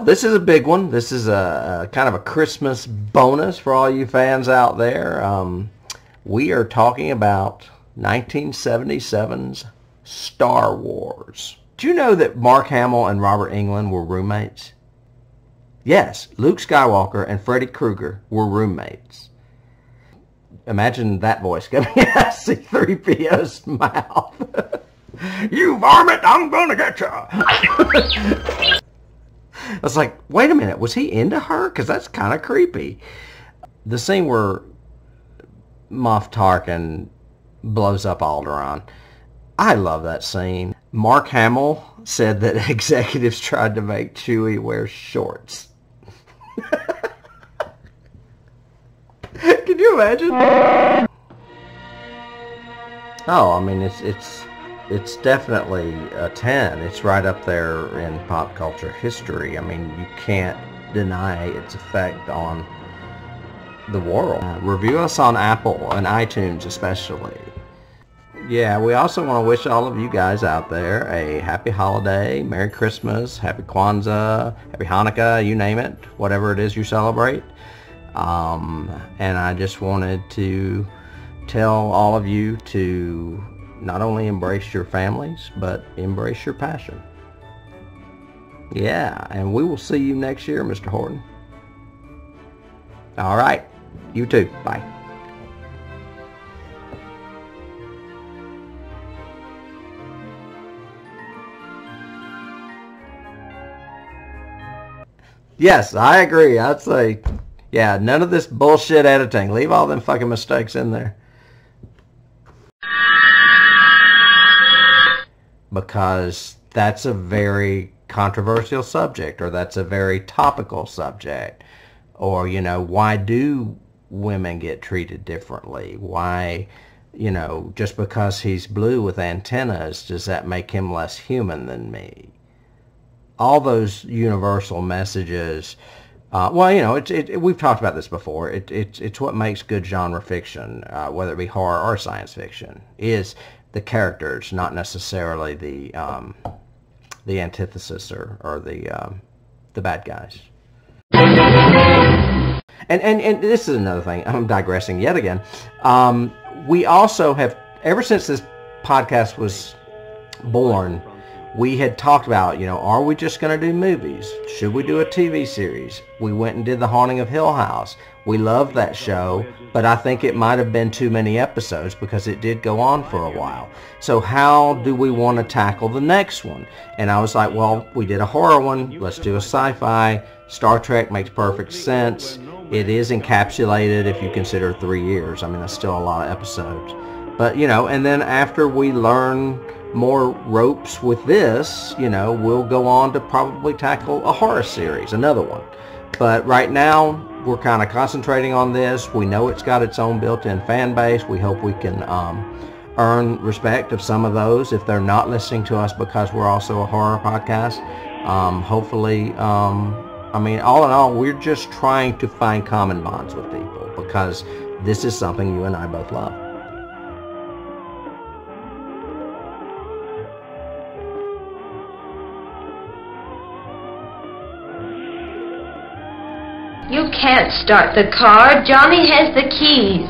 this is a big one. This is a kind of a Christmas bonus for all you fans out there. We are talking about 1977's Star Wars. Do you know that Mark Hamill and Robert Englund were roommates? Yes, Luke Skywalker and Freddy Krueger were roommates. Imagine that voice coming out of C-3PO's mouth. You varmint, I'm gonna get you. I was like, wait a minute, was he into her? Because that's kind of creepy. The scene where Moff Tarkin blows up Alderaan, I love that scene. Mark Hamill said that executives tried to make Chewie wear shorts. Can you imagine? Oh, I mean, it's definitely a 10. It's right up there in pop culture history. I mean, you can't deny its effect on the world. Review us on Apple and iTunes especially. Yeah, we also want to wish all of you guys out there a happy holiday, Merry Christmas, Happy Kwanzaa, Happy Hanukkah, you name it, whatever it is you celebrate. And I just wanted to tell all of you to not only embrace your families, but embrace your passion. Yeah, and we will see you next year, Mr. Horton. All right, you too. Bye. Yes, I agree. I'd say, yeah, none of this bullshit editing. Leave all them fucking mistakes in there. Because that's a very controversial subject, or that's a very topical subject. Or, you know, why do women get treated differently? Why, you know, just because he's blue with antennas, does that make him less human than me? All those universal messages, well, you know, we've talked about this before. It's what makes good genre fiction, whether it be horror or science fiction, is the characters, not necessarily the antithesis or the bad guys. And this is another thing. I'm digressing yet again. We also have, ever since this podcast was born, we had talked about, you know, are we just going to do movies? Should we do a TV series? We went and did The Haunting of Hill House. We loved that show, but I think it might have been too many episodes because it did go on for a while. So how do we want to tackle the next one? And I was like, well, we did a horror one. Let's do a sci-fi. Star Trek makes perfect sense. It is encapsulated if you consider 3 years. I mean, that's still a lot of episodes. But, you know, and then after we learn more ropes with this, you know, we'll go on to probably tackle a horror series, another one. But right now, we're kind of concentrating on this. We know it's got its own built-in fan base. We hope we can earn respect of some of those if they're not listening to us because we're also a horror podcast. Hopefully, I mean, all in all, we're just trying to find common bonds with people because this is something you and I both love. You can't start the car. Johnny has the keys.